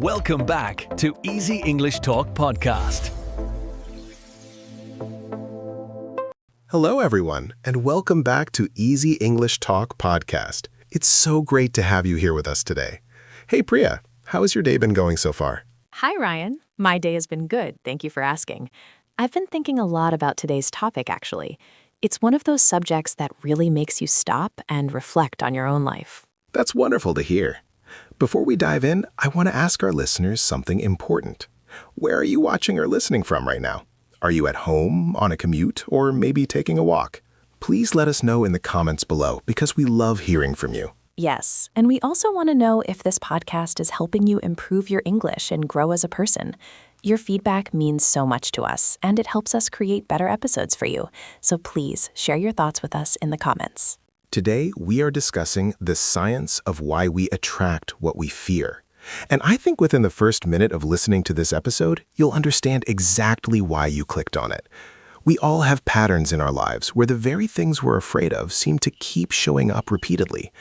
Welcome back to Easy English Talk Podcast. Hello, everyone, and welcome back to Easy English Talk Podcast. It's so great to have you here with us today. Hey, Priya, how has your day been going so far? Hi, Ryan. My day has been good. Thank you for asking. I've been thinking a lot about today's topic, actually. It's one of those subjects that really makes you stop and reflect on your own life. That's wonderful to hear. Before we dive in, I want to ask our listeners something important. Where are you watching or listening from right now? Are you at home, on a commute, or maybe taking a walk? Please let us know in the comments below because we love hearing from you. Yes, and we also want to know if this podcast is helping you improve your English and grow as a person. Your feedback means so much to us, and it helps us create better episodes for you. So please share your thoughts with us in the comments. Today, we are discussing the science of why we attract what we fear. And I think within the first minute of listening to this episode, you'll understand exactly why you clicked on it. We all have patterns in our lives where the very things we're afraid of seem to keep showing up repeatedly.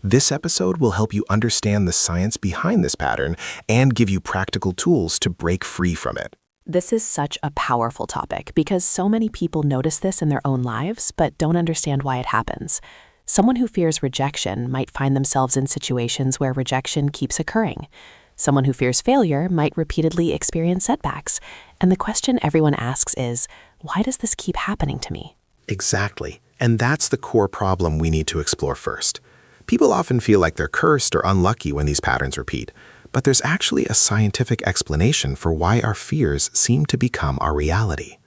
This episode will help you understand the science behind this pattern and give you practical tools to break free from it. This is such a powerful topic because so many people notice this in their own lives but don't understand why it happens. Someone who fears rejection might find themselves in situations where rejection keeps occurring. Someone who fears failure might repeatedly experience setbacks. And the question everyone asks is, why does this keep happening to me? Exactly. And that's the core problem we need to explore first. People often feel like they're cursed or unlucky when these patterns repeat. But there's actually a scientific explanation for why our fears seem to become our reality.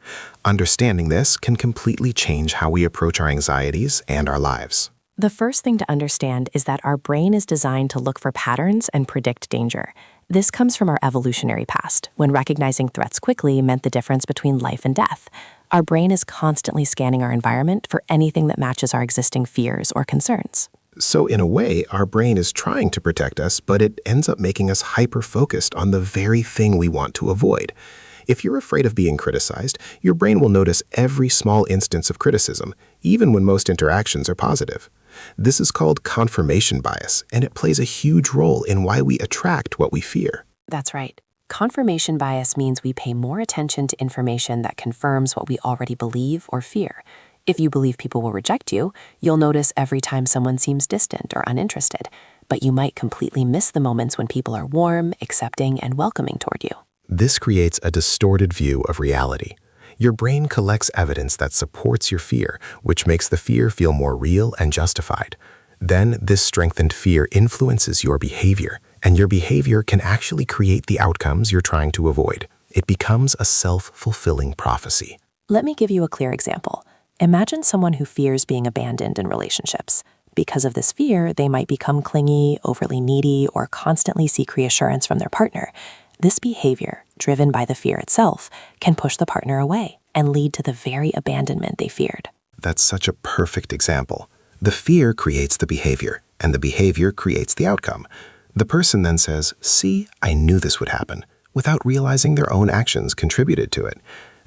Understanding this can completely change how we approach our anxieties and our lives. The first thing to understand is that our brain is designed to look for patterns and predict danger. This comes from our evolutionary past, when recognizing threats quickly meant the difference between life and death. Our brain is constantly scanning our environment for anything that matches our existing fears or concerns. So in a way, our brain is trying to protect us, but it ends up making us hyper-focused on the very thing we want to avoid. If you're afraid of being criticized, your brain will notice every small instance of criticism, even when most interactions are positive. This is called confirmation bias, and it plays a huge role in why we attract what we fear. That's right. Confirmation bias means we pay more attention to information that confirms what we already believe or fear. If you believe people will reject you, you'll notice every time someone seems distant or uninterested, but you might completely miss the moments when people are warm, accepting, and welcoming toward you. This creates a distorted view of reality. Your brain collects evidence that supports your fear, which makes the fear feel more real and justified. Then this strengthened fear influences your behavior, and your behavior can actually create the outcomes you're trying to avoid. It becomes a self-fulfilling prophecy. Let me give you a clear example. Imagine someone who fears being abandoned in relationships. Because of this fear, they might become clingy, overly needy, or constantly seek reassurance from their partner. This behavior, driven by the fear itself, can push the partner away and lead to the very abandonment they feared. That's such a perfect example. The fear creates the behavior, and the behavior creates the outcome. The person then says, "See, I knew this would happen," without realizing their own actions contributed to it.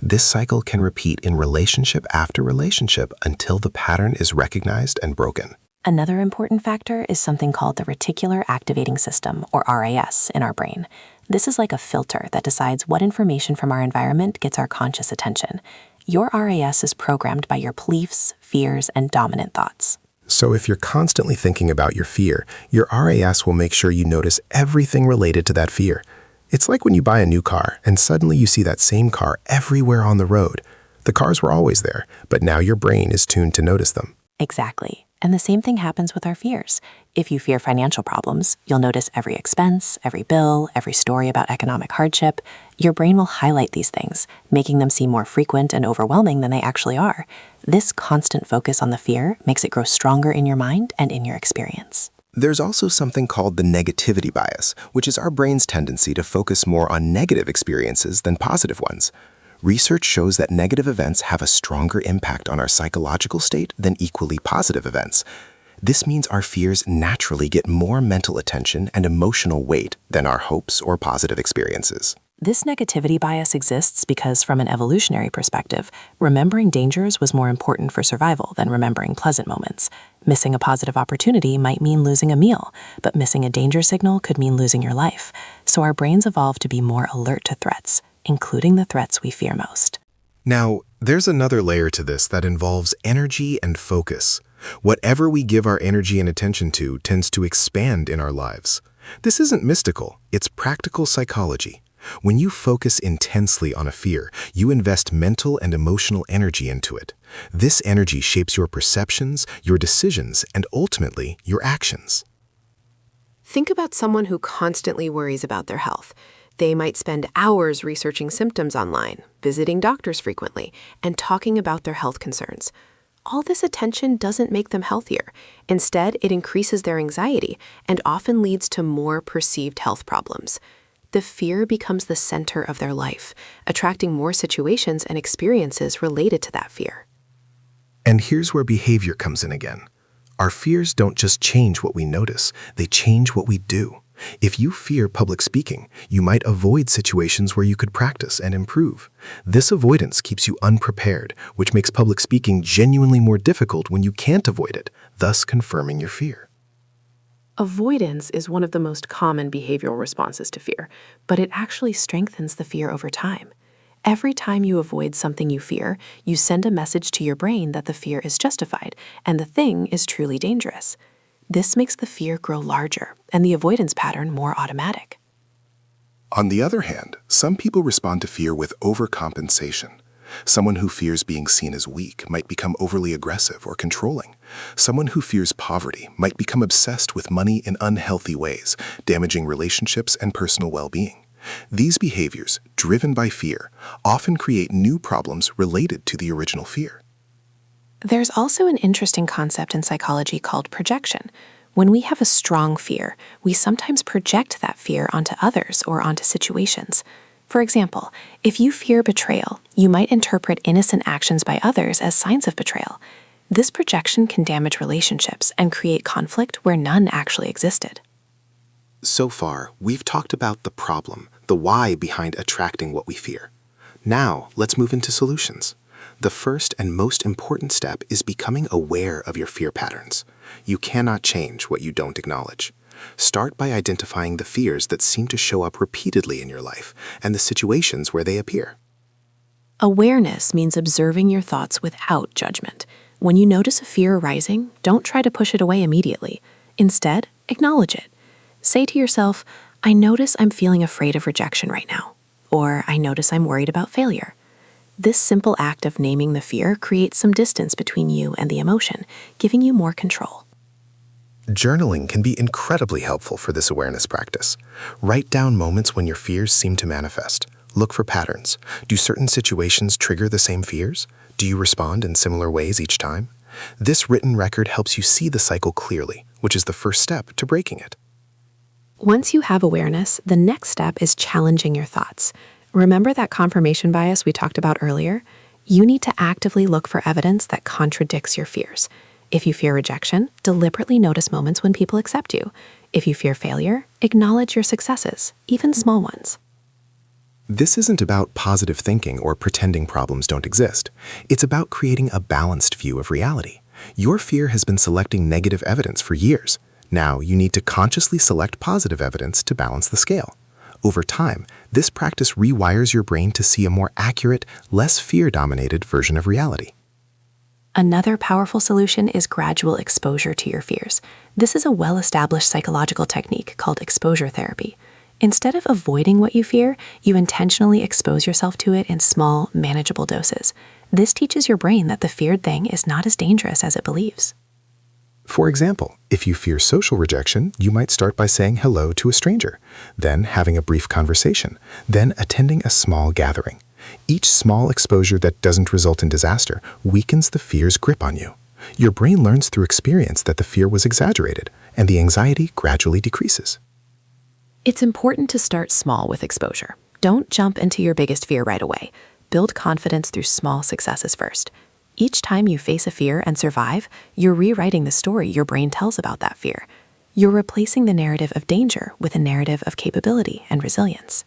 This cycle can repeat in relationship after relationship until the pattern is recognized and broken. Another important factor is something called the reticular activating system, or RAS, in our brain. This is like a filter that decides what information from our environment gets our conscious attention. Your RAS is programmed by your beliefs, fears, and dominant thoughts. So if you're constantly thinking about your fear, your RAS will make sure you notice everything related to that fear. It's like when you buy a new car and suddenly you see that same car everywhere on the road. The cars were always there, but now your brain is tuned to notice them. Exactly. And the same thing happens with our fears. If you fear financial problems, you'll notice every expense, every bill, every story about economic hardship. Your brain will highlight these things, making them seem more frequent and overwhelming than they actually are. This constant focus on the fear makes it grow stronger in your mind and in your experience. There's also something called the negativity bias, which is our brain's tendency to focus more on negative experiences than positive ones. Research shows that negative events have a stronger impact on our psychological state than equally positive events. This means our fears naturally get more mental attention and emotional weight than our hopes or positive experiences. This negativity bias exists because, from an evolutionary perspective, remembering dangers was more important for survival than remembering pleasant moments. Missing a positive opportunity might mean losing a meal, but missing a danger signal could mean losing your life. So our brains evolved to be more alert to threats, including the threats we fear most. Now, there's another layer to this that involves energy and focus. Whatever we give our energy and attention to tends to expand in our lives. This isn't mystical, it's practical psychology. When you focus intensely on a fear, you invest mental and emotional energy into it. This energy shapes your perceptions, your decisions, and ultimately, your actions. Think about someone who constantly worries about their health. They might spend hours researching symptoms online, visiting doctors frequently, and talking about their health concerns. All this attention doesn't make them healthier. Instead, it increases their anxiety and often leads to more perceived health problems. The fear becomes the center of their life, attracting more situations and experiences related to that fear. And here's where behavior comes in again. Our fears don't just change what we notice, they change what we do. If you fear public speaking, you might avoid situations where you could practice and improve. This avoidance keeps you unprepared, which makes public speaking genuinely more difficult when you can't avoid it, thus confirming your fear. Avoidance is one of the most common behavioral responses to fear, but it actually strengthens the fear over time. Every time you avoid something you fear, you send a message to your brain that the fear is justified and the thing is truly dangerous. This makes the fear grow larger and the avoidance pattern more automatic. On the other hand, some people respond to fear with overcompensation. Someone who fears being seen as weak might become overly aggressive or controlling. Someone who fears poverty might become obsessed with money in unhealthy ways, damaging relationships and personal well-being. These behaviors, driven by fear, often create new problems related to the original fear. There's also an interesting concept in psychology called projection. When we have a strong fear, we sometimes project that fear onto others or onto situations. For example, if you fear betrayal, you might interpret innocent actions by others as signs of betrayal. This projection can damage relationships and create conflict where none actually existed. So far, we've talked about the problem, the why behind attracting what we fear. Now, let's move into solutions. The first and most important step is becoming aware of your fear patterns. You cannot change what you don't acknowledge. Start by identifying the fears that seem to show up repeatedly in your life and the situations where they appear. Awareness means observing your thoughts without judgment. When you notice a fear arising, don't try to push it away immediately. Instead, acknowledge it. Say to yourself, I notice I'm feeling afraid of rejection right now, or I notice I'm worried about failure. This simple act of naming the fear creates some distance between you and the emotion, giving you more control. Journaling can be incredibly helpful for this awareness practice. Write down moments when your fears seem to manifest. Look for patterns. Do certain situations trigger the same fears? Do you respond in similar ways each time? This written record helps you see the cycle clearly, which is the first step to breaking it. Once you have awareness, the next step is challenging your thoughts. Remember that confirmation bias we talked about earlier? You need to actively look for evidence that contradicts your fears. If you fear rejection, deliberately notice moments when people accept you. If you fear failure, acknowledge your successes, even small ones. This isn't about positive thinking or pretending problems don't exist. It's about creating a balanced view of reality. Your fear has been selecting negative evidence for years. Now you need to consciously select positive evidence to balance the scale. Over time, this practice rewires your brain to see a more accurate, less fear-dominated version of reality. Another powerful solution is gradual exposure to your fears. This is a well-established psychological technique called exposure therapy. Instead of avoiding what you fear, you intentionally expose yourself to it in small, manageable doses. This teaches your brain that the feared thing is not as dangerous as it believes. For example, if you fear social rejection, you might start by saying hello to a stranger, then having a brief conversation, then attending a small gathering. Each small exposure that doesn't result in disaster weakens the fear's grip on you. Your brain learns through experience that the fear was exaggerated, and the anxiety gradually decreases. It's important to start small with exposure. Don't jump into your biggest fear right away. Build confidence through small successes first. Each time you face a fear and survive, you're rewriting the story your brain tells about that fear. You're replacing the narrative of danger with a narrative of capability and resilience.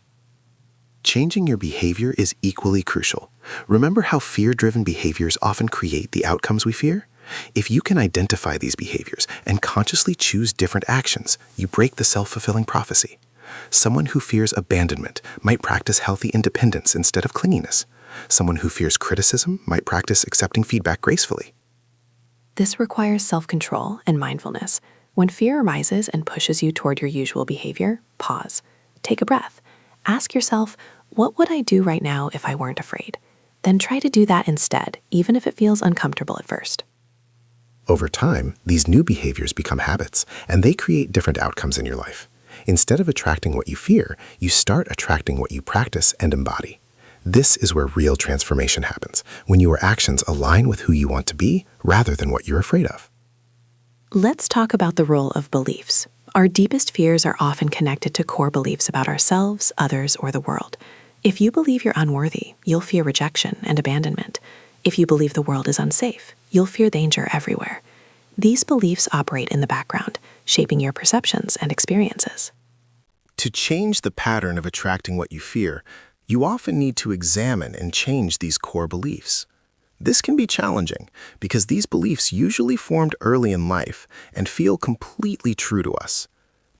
Changing your behavior is equally crucial. Remember how fear-driven behaviors often create the outcomes we fear? If you can identify these behaviors and consciously choose different actions, you break the self-fulfilling prophecy. Someone who fears abandonment might practice healthy independence instead of clinginess. Someone who fears criticism might practice accepting feedback gracefully. This requires self-control and mindfulness. When fear arises and pushes you toward your usual behavior, pause. Take a breath. Ask yourself, what would I do right now if I weren't afraid? Then try to do that instead, even if it feels uncomfortable at first. Over time, these new behaviors become habits, and they create different outcomes in your life. Instead of attracting what you fear, you start attracting what you practice and embody. This is where real transformation happens, when your actions align with who you want to be rather than what you're afraid of. Let's talk about the role of beliefs. Our deepest fears are often connected to core beliefs about ourselves, others, or the world. If you believe you're unworthy, you'll fear rejection and abandonment. If you believe the world is unsafe, you'll fear danger everywhere. These beliefs operate in the background, shaping your perceptions and experiences. To change the pattern of attracting what you fear, you often need to examine and change these core beliefs. This can be challenging because these beliefs usually formed early in life and feel completely true to us.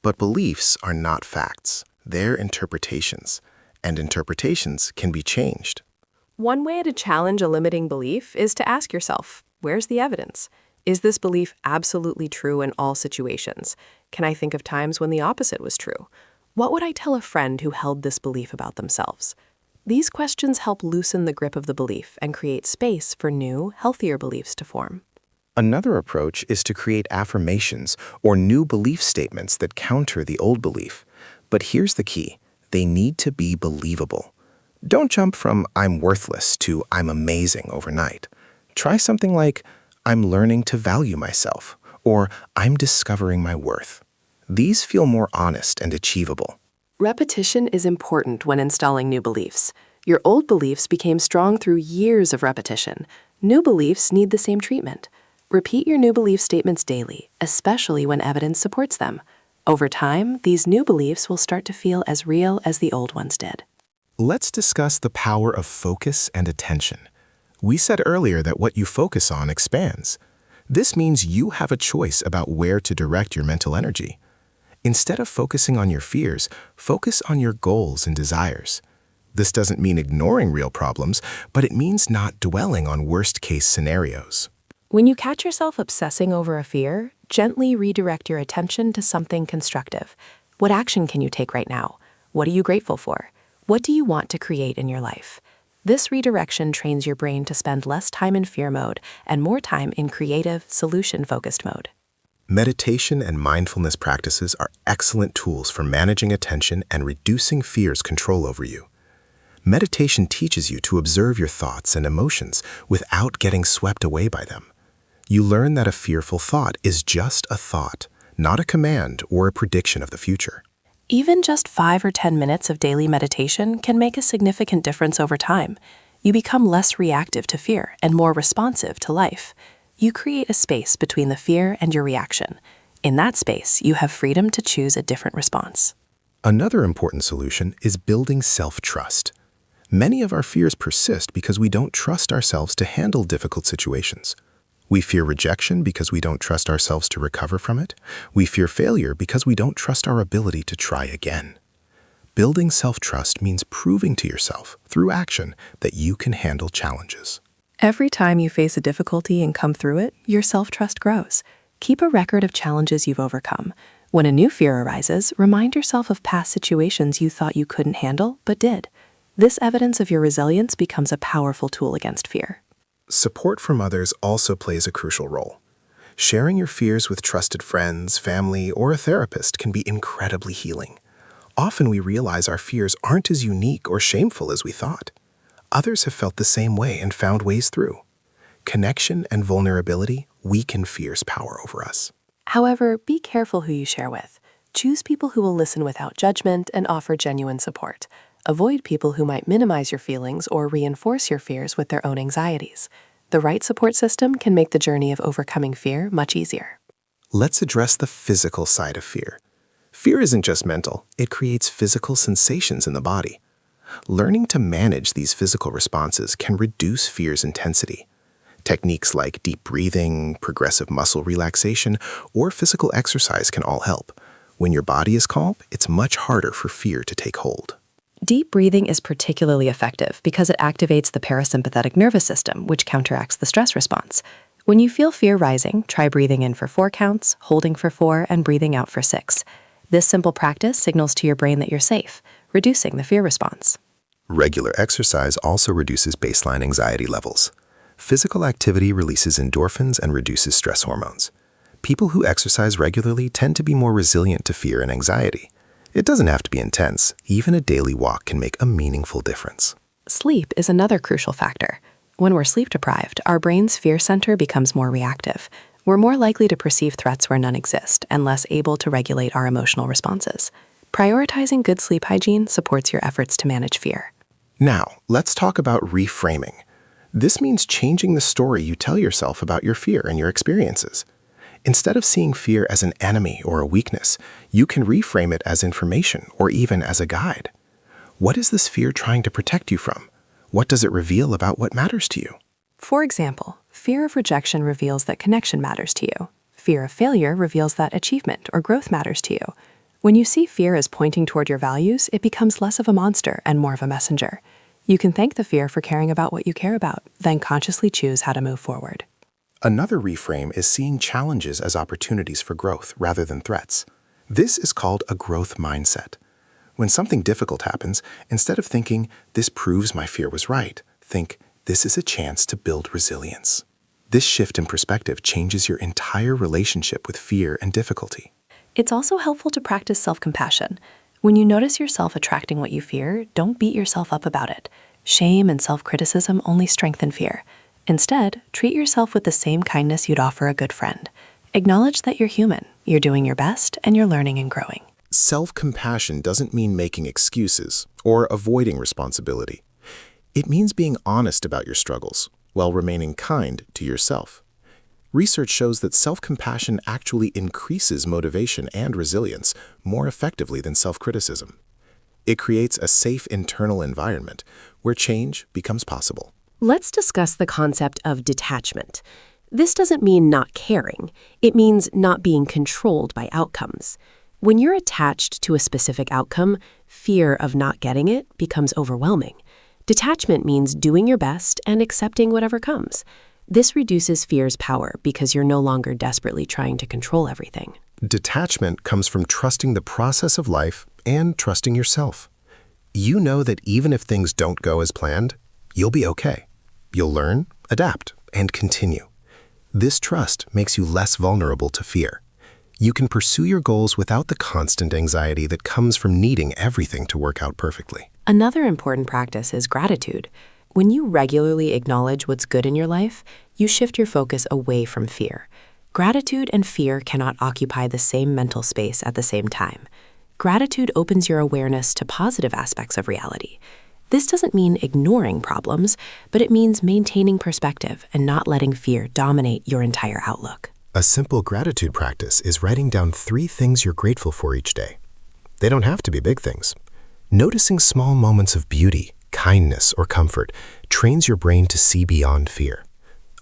But beliefs are not facts, they're interpretations, and interpretations can be changed. One way to challenge a limiting belief is to ask yourself, where's the evidence? Is this belief absolutely true in all situations? Can I think of times when the opposite was true? What would I tell a friend who held this belief about themselves? These questions help loosen the grip of the belief and create space for new, healthier beliefs to form. Another approach is to create affirmations or new belief statements that counter the old belief. But here's the key. They need to be believable. Don't jump from "I'm worthless" to "I'm amazing" overnight. Try something like "I'm learning to value myself" or "I'm discovering my worth." These feel more honest and achievable. Repetition is important when installing new beliefs. Your old beliefs became strong through years of repetition. New beliefs need the same treatment. Repeat your new belief statements daily, especially when evidence supports them. Over time, these new beliefs will start to feel as real as the old ones did. Let's discuss the power of focus and attention. We said earlier that what you focus on expands. This means you have a choice about where to direct your mental energy. Instead of focusing on your fears, focus on your goals and desires. This doesn't mean ignoring real problems, but it means not dwelling on worst-case scenarios. When you catch yourself obsessing over a fear, gently redirect your attention to something constructive. What action can you take right now? What are you grateful for? What do you want to create in your life? This redirection trains your brain to spend less time in fear mode and more time in creative, solution-focused mode. Meditation and mindfulness practices are excellent tools for managing attention and reducing fear's control over you. Meditation teaches you to observe your thoughts and emotions without getting swept away by them. You learn that a fearful thought is just a thought, not a command or a prediction of the future. Even just 5 or 10 minutes of daily meditation can make a significant difference over time. You become less reactive to fear and more responsive to life. You create a space between the fear and your reaction. In that space, you have freedom to choose a different response. Another important solution is building self-trust. Many of our fears persist because we don't trust ourselves to handle difficult situations. We fear rejection because we don't trust ourselves to recover from it. We fear failure because we don't trust our ability to try again. Building self-trust means proving to yourself, through action, that you can handle challenges. Every time you face a difficulty and come through it, your self-trust grows. Keep a record of challenges you've overcome. When a new fear arises, remind yourself of past situations you thought you couldn't handle, but did. This evidence of your resilience becomes a powerful tool against fear. Support from others also plays a crucial role. Sharing your fears with trusted friends, family, or a therapist can be incredibly healing. Often we realize our fears aren't as unique or shameful as we thought. Others have felt the same way and found ways through. Connection and vulnerability weaken fear's power over us. However, be careful who you share with. Choose people who will listen without judgment and offer genuine support. Avoid people who might minimize your feelings or reinforce your fears with their own anxieties. The right support system can make the journey of overcoming fear much easier. Let's address the physical side of fear. Fear isn't just mental, it creates physical sensations in the body. Learning to manage these physical responses can reduce fear's intensity. Techniques like deep breathing, progressive muscle relaxation, or physical exercise can all help. When your body is calm, it's much harder for fear to take hold. Deep breathing is particularly effective because it activates the parasympathetic nervous system, which counteracts the stress response. When you feel fear rising, try breathing in for 4 counts, holding for 4, and breathing out for 6. This simple practice signals to your brain that you're safe, reducing the fear response. Regular exercise also reduces baseline anxiety levels. Physical activity releases endorphins and reduces stress hormones. People who exercise regularly tend to be more resilient to fear and anxiety. It doesn't have to be intense. Even a daily walk can make a meaningful difference. Sleep is another crucial factor. When we're sleep deprived, our brain's fear center becomes more reactive. We're more likely to perceive threats where none exist and less able to regulate our emotional responses. Prioritizing good sleep hygiene supports your efforts to manage fear. Now, let's talk about reframing. This means changing the story you tell yourself about your fear and your experiences. Instead of seeing fear as an enemy or a weakness, you can reframe it as information or even as a guide. What is this fear trying to protect you from? What does it reveal about what matters to you? For example, fear of rejection reveals that connection matters to you. Fear of failure reveals that achievement or growth matters to you. When you see fear as pointing toward your values, it becomes less of a monster and more of a messenger. You can thank the fear for caring about what you care about, then consciously choose how to move forward. Another reframe is seeing challenges as opportunities for growth rather than threats. This is called a growth mindset. When something difficult happens, instead of thinking, "This proves my fear was right," think, "This is a chance to build resilience." This shift in perspective changes your entire relationship with fear and difficulty. It's also helpful to practice self-compassion. When you notice yourself attracting what you fear, don't beat yourself up about it. Shame and self-criticism only strengthen fear. Instead, treat yourself with the same kindness you'd offer a good friend. Acknowledge that you're human, you're doing your best, and you're learning and growing. Self-compassion doesn't mean making excuses or avoiding responsibility. It means being honest about your struggles while remaining kind to yourself. Research shows that self-compassion actually increases motivation and resilience more effectively than self-criticism. It creates a safe internal environment where change becomes possible. Let's discuss the concept of detachment. This doesn't mean not caring. It means not being controlled by outcomes. When you're attached to a specific outcome, fear of not getting it becomes overwhelming. Detachment means doing your best and accepting whatever comes. This reduces fear's power because you're no longer desperately trying to control everything. Detachment comes from trusting the process of life and trusting yourself. You know that even if things don't go as planned, you'll be okay. You'll learn, adapt, and continue. This trust makes you less vulnerable to fear. You can pursue your goals without the constant anxiety that comes from needing everything to work out perfectly. Another important practice is gratitude. When you regularly acknowledge what's good in your life, you shift your focus away from fear. Gratitude and fear cannot occupy the same mental space at the same time. Gratitude opens your awareness to positive aspects of reality. This doesn't mean ignoring problems, but it means maintaining perspective and not letting fear dominate your entire outlook. A simple gratitude practice is writing down 3 things you're grateful for each day. They don't have to be big things. Noticing small moments of beauty, kindness, or comfort trains your brain to see beyond fear.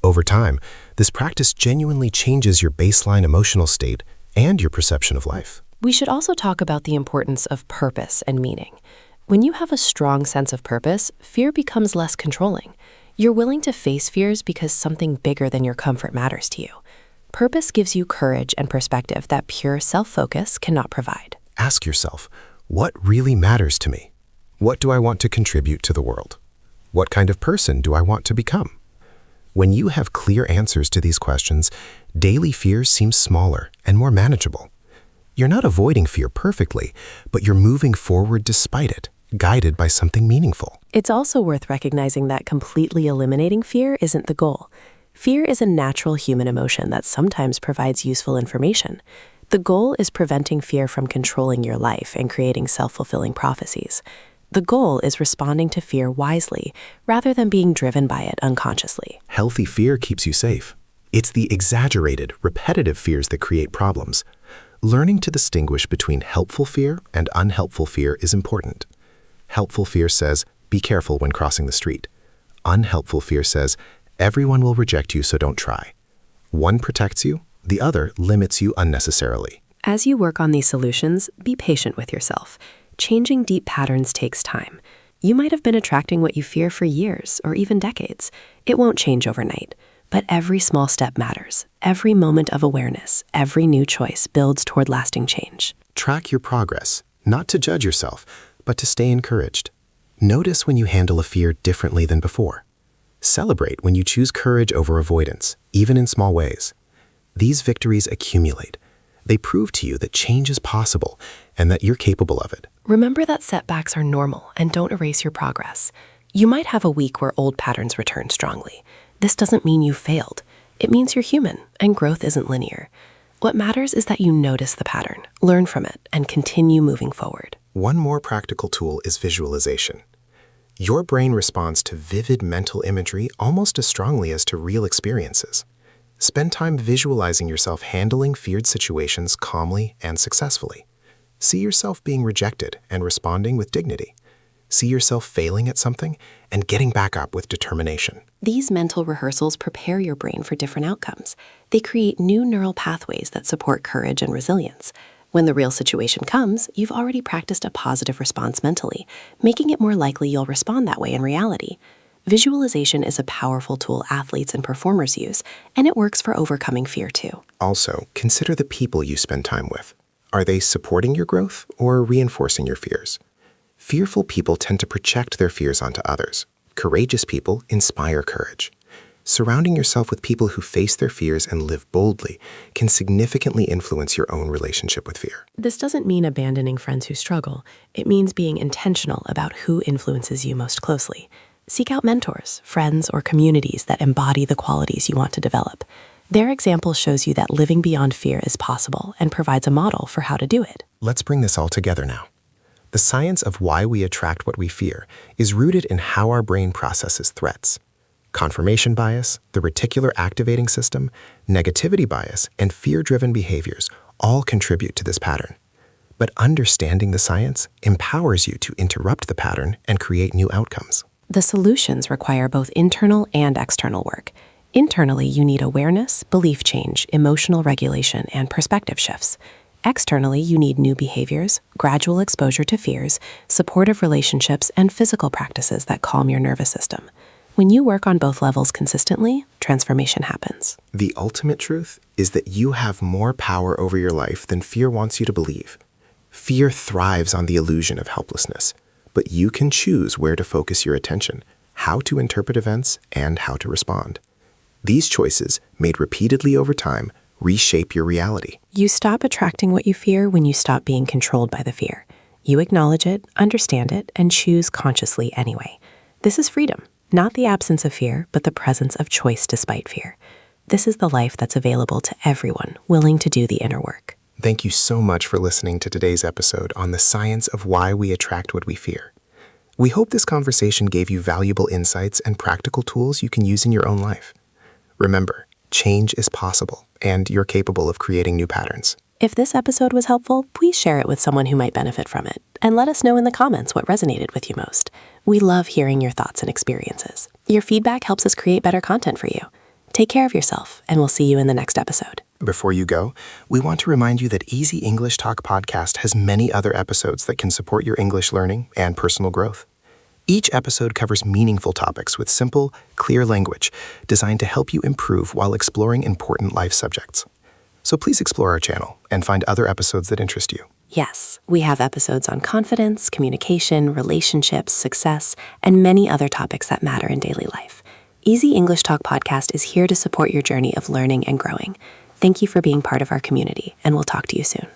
Over time, this practice genuinely changes your baseline emotional state and your perception of life. We should also talk about the importance of purpose and meaning. When you have a strong sense of purpose, fear becomes less controlling. You're willing to face fears because something bigger than your comfort matters to you. Purpose gives you courage and perspective that pure self-focus cannot provide. Ask yourself, what really matters to me? What do I want to contribute to the world? What kind of person do I want to become? When you have clear answers to these questions, daily fears seem smaller and more manageable. You're not avoiding fear perfectly, but you're moving forward despite it, guided by something meaningful. It's also worth recognizing that completely eliminating fear isn't the goal. Fear is a natural human emotion that sometimes provides useful information. The goal is preventing fear from controlling your life and creating self-fulfilling prophecies. The goal is responding to fear wisely, rather than being driven by it unconsciously. Healthy fear keeps you safe. It's the exaggerated, repetitive fears that create problems. Learning to distinguish between helpful fear and unhelpful fear is important. Helpful fear says, be careful when crossing the street. Unhelpful fear says, Everyone will reject you, so don't try. One protects you, the other limits you unnecessarily. As you work on these solutions, be patient with yourself. Changing deep patterns takes time. You might have been attracting what you fear for years or even decades. It won't change overnight. But every small step matters. Every moment of awareness, every new choice builds toward lasting change. Track your progress, not to judge yourself, but to stay encouraged. Notice when you handle a fear differently than before. Celebrate when you choose courage over avoidance, even in small ways. These victories accumulate. They prove to you that change is possible and that you're capable of it. Remember that setbacks are normal and don't erase your progress. You might have a week where old patterns return strongly. This doesn't mean you failed. It means you're human, and growth isn't linear. What matters is that you notice the pattern, learn from it, and continue moving forward. One more practical tool is visualization. Your brain responds to vivid mental imagery almost as strongly as to real experiences. Spend time visualizing yourself handling feared situations calmly and successfully. See yourself being rejected and responding with dignity. See yourself failing at something and getting back up with determination. These mental rehearsals prepare your brain for different outcomes. They create new neural pathways that support courage and resilience. When the real situation comes, you've already practiced a positive response mentally, making it more likely you'll respond that way in reality. Visualization is a powerful tool athletes and performers use, and it works for overcoming fear too. Also, consider the people you spend time with. Are they supporting your growth or reinforcing your fears? Fearful people tend to project their fears onto others. Courageous people inspire courage. Surrounding yourself with people who face their fears and live boldly can significantly influence your own relationship with fear. This doesn't mean abandoning friends who struggle. It means being intentional about who influences you most closely. Seek out mentors, friends, or communities that embody the qualities you want to develop. Their example shows you that living beyond fear is possible and provides a model for how to do it. Let's bring this all together now. The science of why we attract what we fear is rooted in how our brain processes threats. Confirmation bias, the reticular activating system, negativity bias, and fear-driven behaviors all contribute to this pattern. But understanding the science empowers you to interrupt the pattern and create new outcomes. The solutions require both internal and external work. Internally, you need awareness, belief change, emotional regulation, and perspective shifts. Externally, you need new behaviors, gradual exposure to fears, supportive relationships, and physical practices that calm your nervous system. When you work on both levels consistently, transformation happens. The ultimate truth is that you have more power over your life than fear wants you to believe. Fear thrives on the illusion of helplessness, but you can choose where to focus your attention, how to interpret events, and how to respond. These choices, made repeatedly over time, reshape your reality. You stop attracting what you fear when you stop being controlled by the fear. You acknowledge it, understand it, and choose consciously anyway. This is freedom, not the absence of fear, but the presence of choice despite fear. This is the life that's available to everyone willing to do the inner work. Thank you so much for listening to today's episode on the science of why we attract what we fear. We hope this conversation gave you valuable insights and practical tools you can use in your own life. Remember, change is possible, and you're capable of creating new patterns. If this episode was helpful, please share it with someone who might benefit from it, and let us know in the comments what resonated with you most. We love hearing your thoughts and experiences. Your feedback helps us create better content for you. Take care of yourself, and we'll see you in the next episode. Before you go, we want to remind you that Easy English Talk Podcast has many other episodes that can support your English learning and personal growth. Each episode covers meaningful topics with simple, clear language designed to help you improve while exploring important life subjects. So please explore our channel and find other episodes that interest you. Yes, we have episodes on confidence, communication, relationships, success, and many other topics that matter in daily life. Easy English Talk Podcast is here to support your journey of learning and growing. Thank you for being part of our community, and we'll talk to you soon.